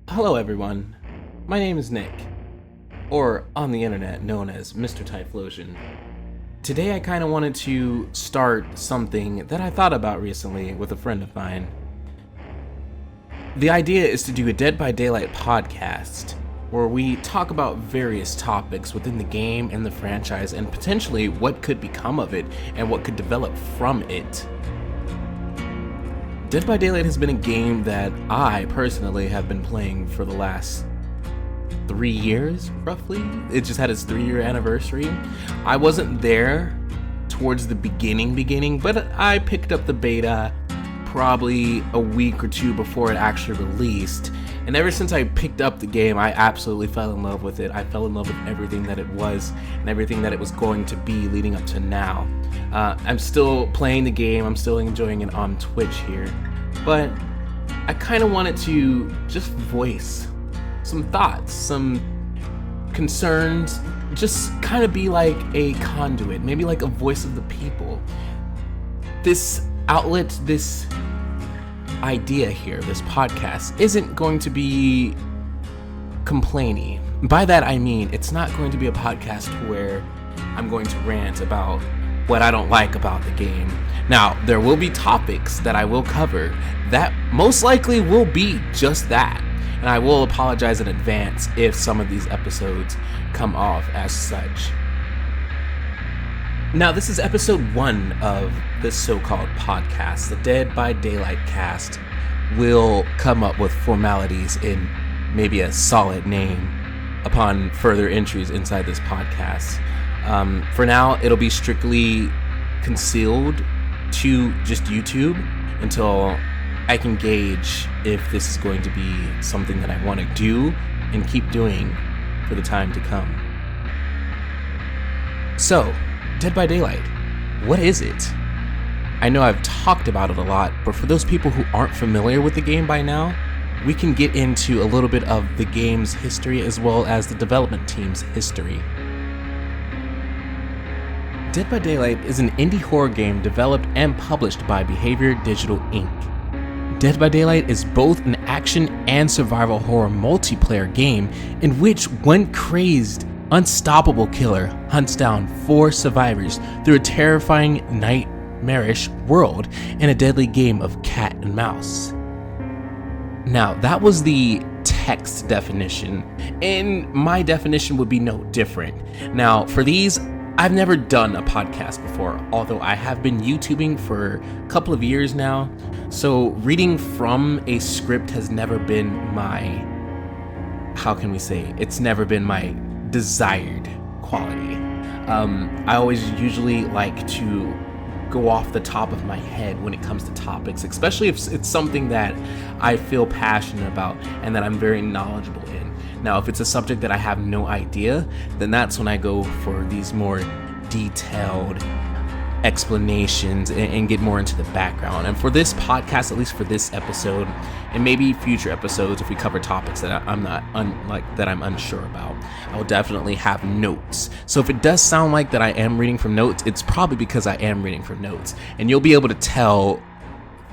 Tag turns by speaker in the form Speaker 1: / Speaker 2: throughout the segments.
Speaker 1: Hello everyone, my name is Nick, or on the internet known as Mr. Typhlosion. Today I kind of wanted to start something that I thought about recently with a friend of mine. The idea is to do a Dead by Daylight podcast, where we talk about various topics within the game and the franchise and potentially what could become of it and what could develop from it. Dead by Daylight has been a game that I personally have been playing for the last 3 years, roughly. It just had its 3-year anniversary. I wasn't there towards the beginning, but I picked up the beta probably a week or two before it actually released. And ever since I picked up the game, I absolutely fell in love with it. I fell in love with everything that it was and everything that it was going to be leading up to now. I'm still playing the game, I'm still enjoying it on Twitch here, but I kind of wanted to just voice some thoughts, some concerns, just kind of be like a conduit, maybe like a voice of the people. This outlet, this idea here, this podcast, isn't going to be complainy. By that I mean, it's not going to be a podcast where I'm going to rant about what I don't like about the game. Now, there will be topics that I will cover that most likely will be just that, and I will apologize in advance if some of these episodes come off as such. Now, this is episode 1 of this so-called podcast. The Dead by Daylight cast will come up with formalities in maybe a solid name upon further entries inside this podcast. For now, it'll be strictly concealed to just YouTube until I can gauge if this is going to be something that I want to do and keep doing for the time to come. So, Dead by Daylight, what is it? I know I've talked about it a lot, but for those people who aren't familiar with the game by now, we can get into a little bit of the game's history as well as the development team's history. Dead by Daylight is an indie horror game developed and published by Behavior Digital Inc. Dead by Daylight is both an action and survival horror multiplayer game in which one crazed, unstoppable killer hunts down 4 survivors through a terrifying, nightmarish world in a deadly game of cat and mouse. Now, that was the text definition, and my definition would be no different. Now, for these, I've never done a podcast before, although I have been YouTubing for a couple of years now, so reading from a script has never been my, it's never been my desired quality. I always usually like to go off the top of my head when it comes to topics, especially if it's something that I feel passionate about and that I'm very knowledgeable in. Now, if it's a subject that I have no idea, then that's when I go for these more detailed explanations and get more into the background. And for this podcast, at least for this episode, and maybe future episodes, if we cover topics that I'm unsure about, I will definitely have notes. So if it does sound like that I am reading from notes, it's probably because I am reading from notes, and you'll be able to tell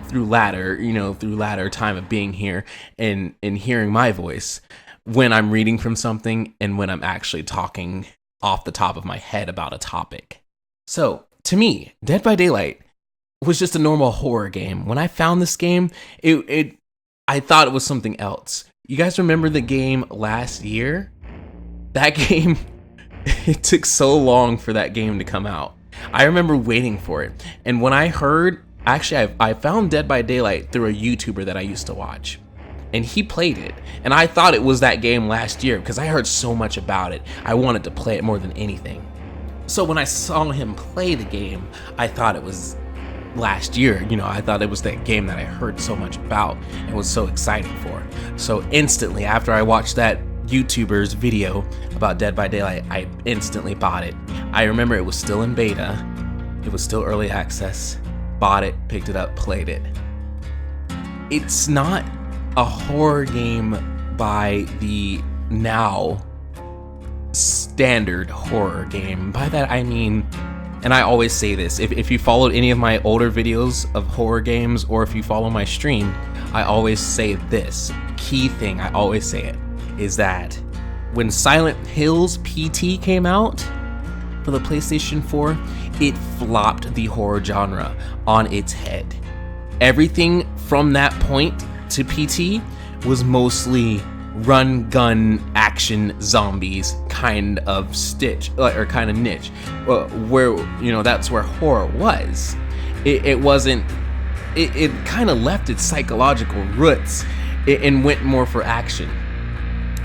Speaker 1: through latter time of being here and hearing my voice when I'm reading from something and when I'm actually talking off the top of my head about a topic. So, to me, Dead by Daylight was just a normal horror game. When I found this game, I thought it was something else. You guys remember the game last year? That game, it took so long for that game to come out. I remember waiting for it. And when I heard, I found Dead by Daylight through a YouTuber that I used to watch. And he played it. And I thought it was that game last year because I heard so much about it. I wanted to play it more than anything. So when I saw him play the game, I thought it was last year. I thought it was that game that I heard so much about and was so excited for. So instantly, after I watched that YouTuber's video about Dead by Daylight, I instantly bought it. I remember it was still in beta. It was still early access. Bought it, picked it up, played it. It's not a horror game by the now standard horror game. By that I mean, and I always say this, if you followed any of my older videos of horror games, or if you follow my stream, I always say this: key thing, I always say it, is that when Silent Hills PT came out for the PlayStation 4, it flopped the horror genre on its head. Everything from that point to PT was mostly run, gun, action, zombies kind of stitch, or kind of niche, where, that's where horror was. It wasn't, it kind of left its psychological roots and went more for action.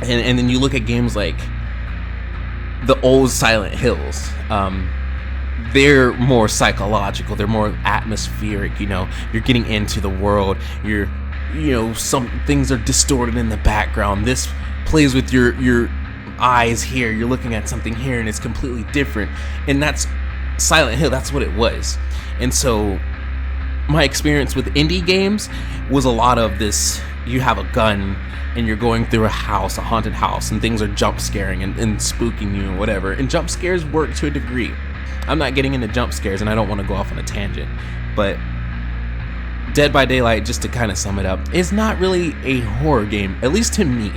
Speaker 1: And then you look at games like the old Silent Hills, they're more psychological, they're more atmospheric, you're getting into the world, some things are distorted in the background. This plays with your eyes here, you're looking at something here and it's completely different. And that's Silent Hill, that's what it was. And so my experience with indie games was a lot of this, you have a gun and you're going through a house, a haunted house, and things are jump scaring and spooking you and whatever. And jump scares work to a degree. I'm not getting into jump scares and I don't want to go off on a tangent, but Dead by Daylight, just to kind of sum it up, is not really a horror game, at least to me.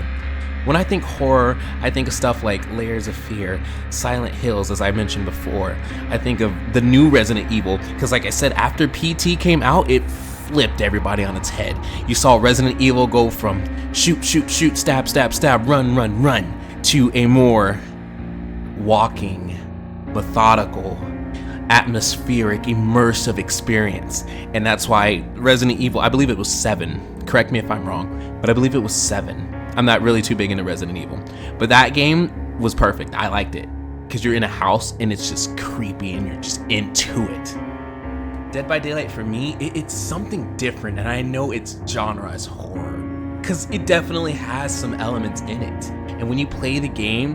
Speaker 1: When I think horror, I think of stuff like Layers of Fear, Silent Hills, as I mentioned before. I think of the new Resident Evil, because like I said, after PT came out, it flipped everybody on its head. You saw Resident Evil go from shoot, shoot, shoot, stab, stab, stab, run, run, run, to a more walking, methodical, atmospheric, immersive experience. And that's why Resident Evil, I believe it was 7, correct me if I'm wrong, but I believe it was 7. I'm not really too big into Resident Evil, but that game was perfect. I liked it because you're in a house and it's just creepy and you're just into it. Dead by Daylight for me, it's something different, and I know its genre is horror because it definitely has some elements in it. And when you play the game,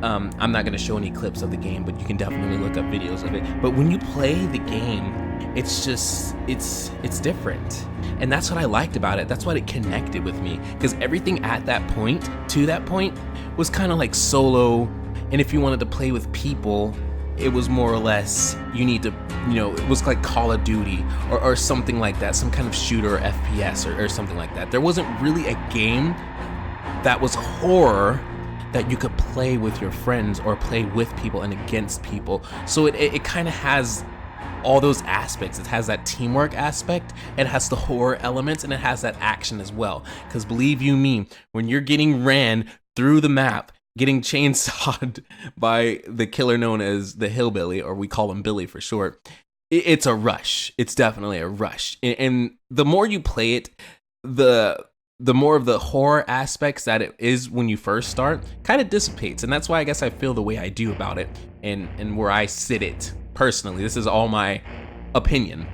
Speaker 1: I'm not going to show any clips of the game, but you can definitely look up videos of it. But when you play the game, it's just, it's different. And that's what I liked about it. That's why it connected with me, because everything at that point, to that point, was kind of like solo. And if you wanted to play with people, it was more or less, you need to, it was like Call of Duty or something like that, some kind of shooter or FPS or something like that. There wasn't really a game that was horror that you could play with your friends or play with people and against people. So it kind of has all those aspects. It has that teamwork aspect, it has the horror elements, and it has that action as well. Because believe you me, when you're getting ran through the map, getting chainsawed by the killer known as the Hillbilly, or we call him Billy for short, it's a rush. It's definitely a rush. And the more you play it, the more of the horror aspects that it is when you first start kind of dissipates. And that's why I guess I feel the way I do about it, and where I sit it personally. This is all my opinion.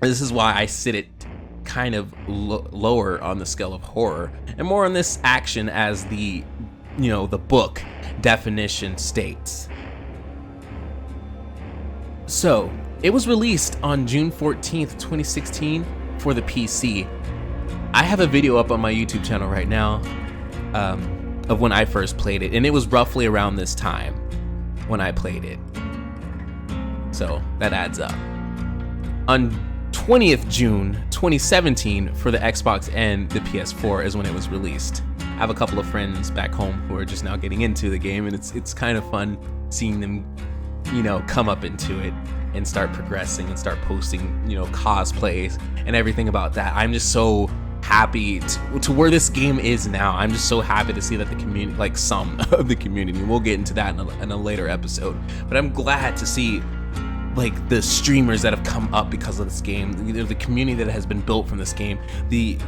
Speaker 1: This is why I sit it kind of lower on the scale of horror and more on this action, as the book definition states. So it was released on June 14th, 2016 for the PC. I have a video up on my YouTube channel right now of when I first played it, and it was roughly around this time when I played it. So that adds up. On 20th June 2017 for the Xbox and the PS4 is when it was released. I have a couple of friends back home who are just now getting into the game, and it's kind of fun seeing them, come up into it and start progressing and start posting, cosplays and everything about that. I'm just so happy to where this game is now. I'm just so happy to see that the community, like some of the community, we'll get into that in a later episode, but I'm glad to see like the streamers that have come up because of this game, the community that has been built from this game, the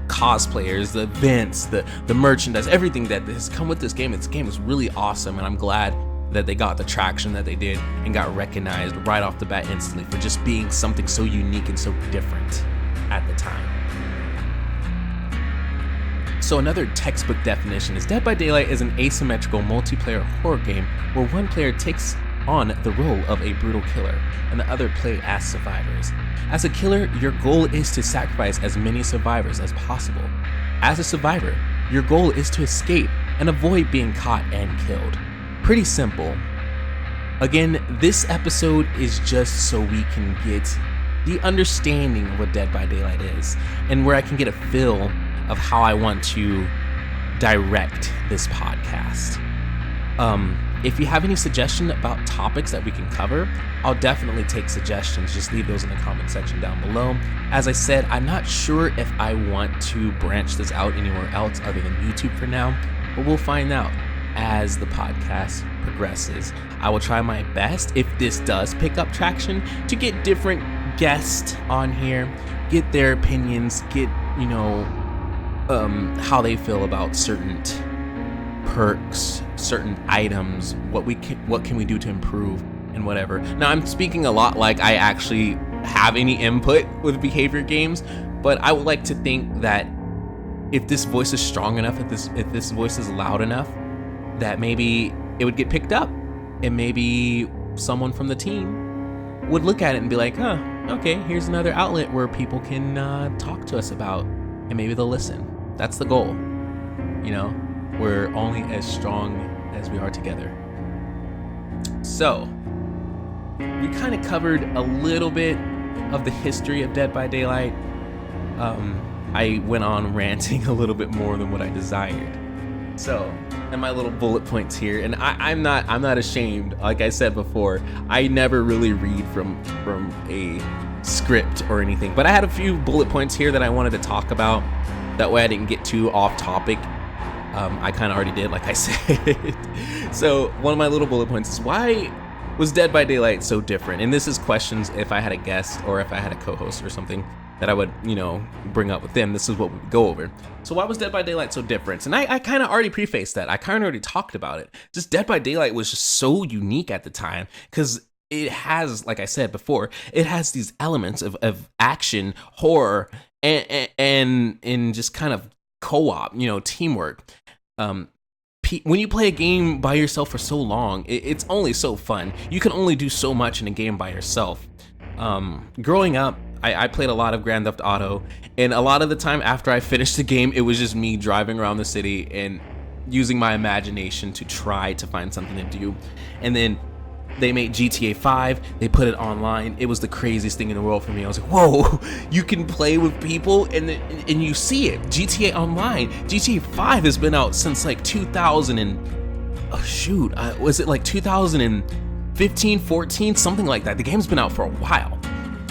Speaker 1: cosplayers, the events, the merchandise, everything that has come with this game. This game is really awesome, and I'm glad that they got the traction that they did and got recognized right off the bat instantly for just being something so unique and so different at the time. So another textbook definition is Dead by Daylight is an asymmetrical multiplayer horror game where one player takes on the role of a brutal killer and the other play as survivors. As a killer, your goal is to sacrifice as many survivors as possible. As a survivor, your goal is to escape and avoid being caught and killed. Pretty simple. Again, this episode is just so we can get the understanding of what Dead by Daylight is, and where I can get a feel of how I want to direct this podcast. If you have any suggestion about topics that we can cover, I'll definitely take suggestions. Just leave those in the comment section down below. As I said, I'm not sure if I want to branch this out anywhere else other than YouTube for now, but we'll find out as the podcast progresses. I will try my best, if this does pick up traction, to get different guests on here, get their opinions, get, how they feel about certain perks, certain items, what can we do to improve and whatever. Now, I'm speaking a lot like I actually have any input with behavior games, but I would like to think that if this voice is strong enough, if this voice is loud enough, that maybe it would get picked up, and maybe someone from the team would look at it and be like, huh, okay, here's another outlet where people can talk to us about, and maybe they'll listen. That's the goal. We're only as strong as we are together. So, we kind of covered a little bit of the history of Dead by Daylight. I went on ranting a little bit more than what I desired. So, and my little bullet points here, and I'm not ashamed. Like I said before, I never really read from a script or anything, but I had a few bullet points here that I wanted to talk about. That way I didn't get too off topic. I kind of already did, like I said. So one of my little bullet points is, why was Dead by Daylight so different? And this is questions if I had a guest or if I had a co-host or something that I would, bring up with them. This is what we would go over. So why was Dead by Daylight so different? And I kind of already prefaced that. I kind of already talked about it. Just Dead by Daylight was just so unique at the time because it has, like I said before, it has these elements of action, horror, and just kind of co-op, teamwork. When you play a game by yourself for so long, it's only so fun. You can only do so much in a game by yourself. Growing up, I played a lot of Grand Theft Auto, and a lot of the time after I finished the game, it was just me driving around the city and using my imagination to try to find something to do. And then they made GTA 5, they put it online. It was the craziest thing in the world for me. I was like, whoa, you can play with people and you see it. GTA Online, GTA 5 has been out since like 2000 and, was it like 2015, 14, something like that. The game's been out for a while.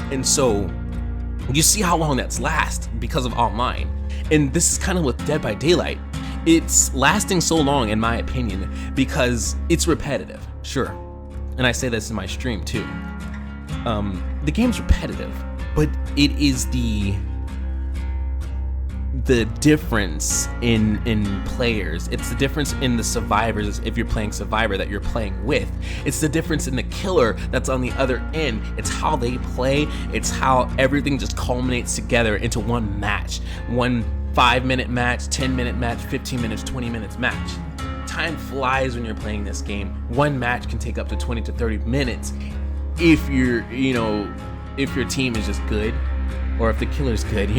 Speaker 1: And so you see how long that's last because of online. And this is kind of with Dead by Daylight. It's lasting so long, in my opinion, because it's repetitive, sure. And I say this in my stream too. The game's repetitive, but it is the difference in players. It's the difference in the survivors if you're playing Survivor that you're playing with. It's the difference in the killer that's on the other end. It's how they play. It's how everything just culminates together into one match. One 5-minute match, 10-minute match, 15 minutes, 20 minutes match. Time flies when you're playing this game. One match can take up to 20 to 30 minutes if if your team is just good, or if the killer's good.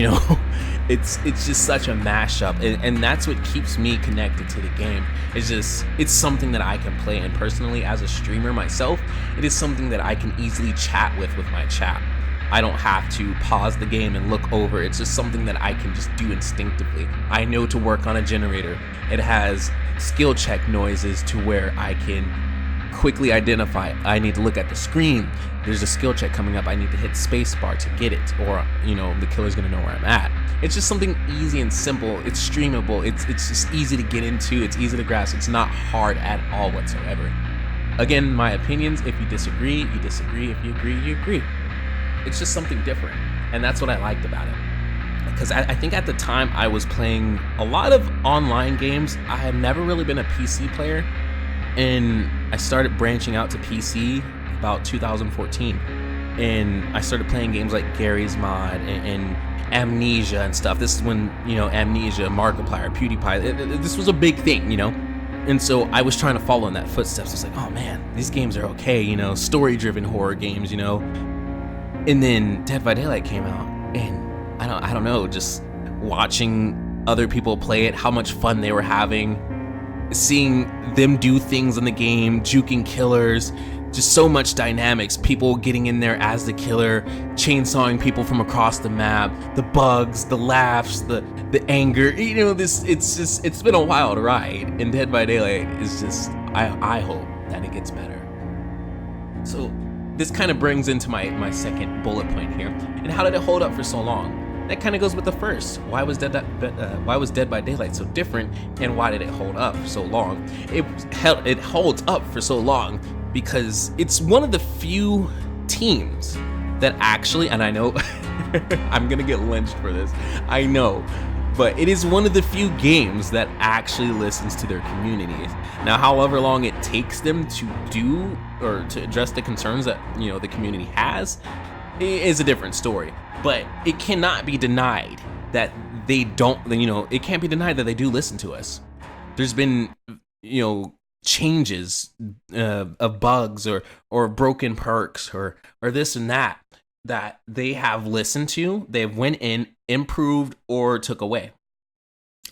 Speaker 1: It's just such a mashup, and that's what keeps me connected to the game. It's something that I can play, and personally as a streamer myself, it is something that I can easily chat with my chat. I don't have to pause the game and look over. It's just something that I can just do instinctively. I know to work on a generator. It has skill check noises to where I can quickly identify. I need to look at the screen. There's a skill check coming up. I need to hit spacebar to get it, or the killer's gonna know where I'm at. It's just something easy and simple. It's streamable. It's just easy to get into. It's easy to grasp. It's not hard at all whatsoever. Again, my opinions. If you disagree, you disagree. If you agree, you agree. It's just something different, and that's what I liked about it. Because I think at the time I was playing a lot of online games. I had never really been a PC player, and I started branching out to PC about 2014. And I started playing games like Gary's Mod and Amnesia and stuff. This is when, Amnesia, Markiplier, PewDiePie, this was a big thing, And so I was trying to follow in that footsteps. I was like, oh man, these games are okay, story-driven horror games, And then Dead by Daylight came out, and I don't know, just watching other people play it, how much fun they were having, seeing them do things in the game, juking killers, just so much dynamics, people getting in there as the killer, chainsawing people from across the map, the bugs, the laughs, the anger, it's been a wild ride, and Dead by Daylight is just, I hope that it gets better. So this kind of brings into my second bullet point here, and how did it hold up for so long? That kind of goes with the first. Why was Dead by Daylight so different, and why did it hold up for so long? It holds up for so long because it's one of the few teams that actually, and I know I'm gonna get lynched for this, I know, but it is one of the few games that actually listens to their communities. Now, however long it takes them to do or to address the concerns that the community has is a different story. But it cannot be denied that they don't. It can't be denied that they do listen to us. There's been changes of bugs or broken perks or this and that they have listened to. They've went in, improved, or took away.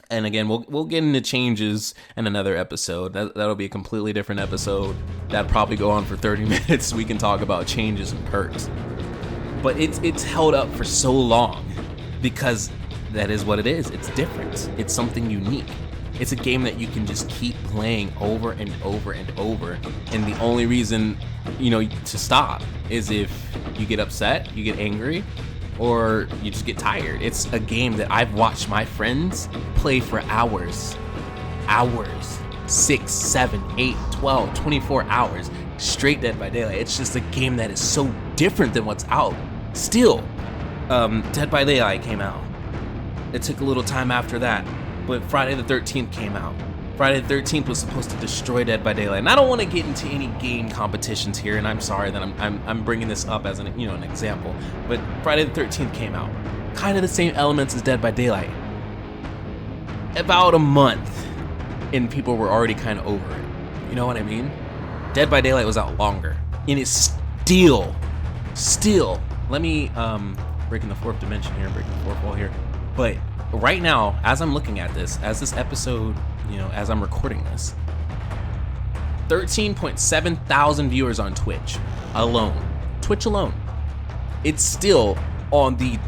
Speaker 1: And again, we'll get into changes in another episode. That'll be a completely different episode. That'll probably go on for 30 minutes. We can talk about changes and perks. But it's held up for so long because that is what it is. It's different. It's something unique. It's a game that you can just keep playing over and over and over. And the only reason, to stop is if you get upset, you get angry, or you just get tired. It's a game that I've watched my friends play for hours. 6, 7, 8, 12, 24 hours straight Dead by Daylight. It's just a game that is so different than what's out. Still, Dead by Daylight came out. It took a little time after that, but Friday the 13th came out. Friday the 13th was supposed to destroy Dead by Daylight. And I don't want to get into any game competitions here, and I'm sorry that I'm bringing this up as an example. But Friday the 13th came out. Kind of the same elements as Dead by Daylight. About a month, and people were already kind of over it. You know what I mean? Dead by Daylight was out longer, and it's still, let me, breaking the fourth dimension here, breaking the fourth wall here, but right now, as I'm looking at this, as this episode, as I'm recording this, 13.7 thousand viewers on Twitch alone. It's still on the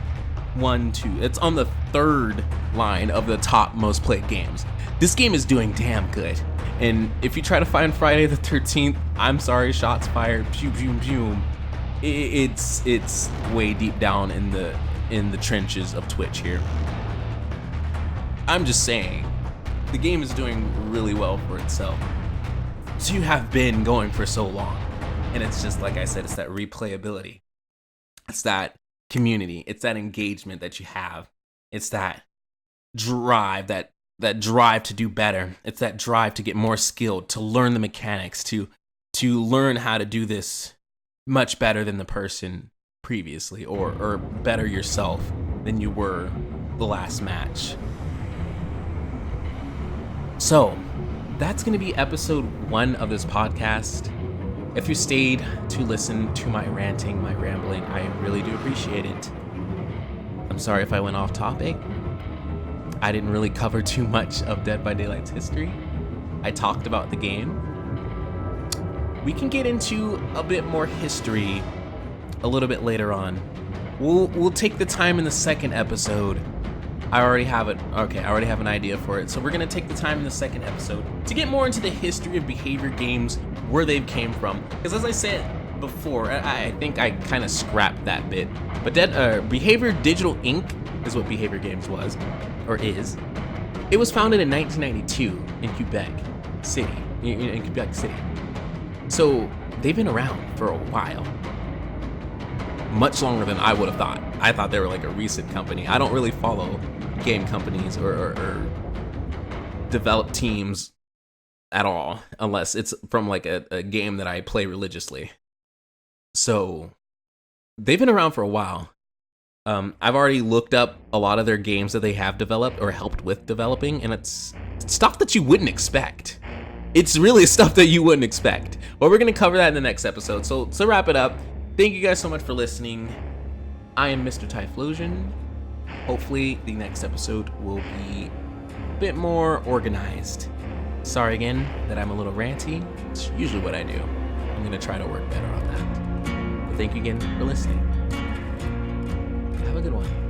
Speaker 1: it's on the third line of the top most played games. This game is doing damn good. And if you try to find Friday the 13th, I'm sorry, shots fired, pew pew pew. It's way deep down in the trenches of Twitch here. I'm just saying, the game is doing really well for itself. To have been going for so long. And it's just, like I said, it's that replayability. It's that community. It's that engagement that you have. It's that drive, that drive to do better. It's that drive to get more skilled, to learn the mechanics, to learn how to do this much better than the person previously, or better yourself than you were the last match. So, that's going to be episode 1 of this podcast. If you stayed to listen to my ranting, my rambling, I really do appreciate it. I'm sorry if I went off topic. I didn't really cover too much of Dead by Daylight's history. I talked about the game. We can get into a bit more history a little bit later on. We'll take the time in the second episode. I already have it. Okay, I already have an idea for it. So we're gonna take the time in the second episode to get more into the history of behavior games, where they came from. Because as I said before, I think I kind of scrapped that bit. But Behavior Digital Inc. is what Behavior Games was, or is. It was founded in 1992 in Quebec City. In Quebec City. So they've been around for a while. Much longer than I would have thought. I thought they were like a recent company. I don't really follow game companies or develop teams at all, unless it's from like a game that I play religiously. So they've been around for a while. I've already looked up a lot of their games that they have developed or helped with developing, and it's stuff that you wouldn't expect. It's really stuff that you wouldn't expect. But we're going to cover that in the next episode. So to wrap it up, thank you guys so much for listening. I am Mr. Typhlosion. Hopefully the next episode will be a bit more organized. Sorry again that I'm a little ranty. It's usually what I do. I'm going to try to work better on that. But thank you again for listening. Have a good one.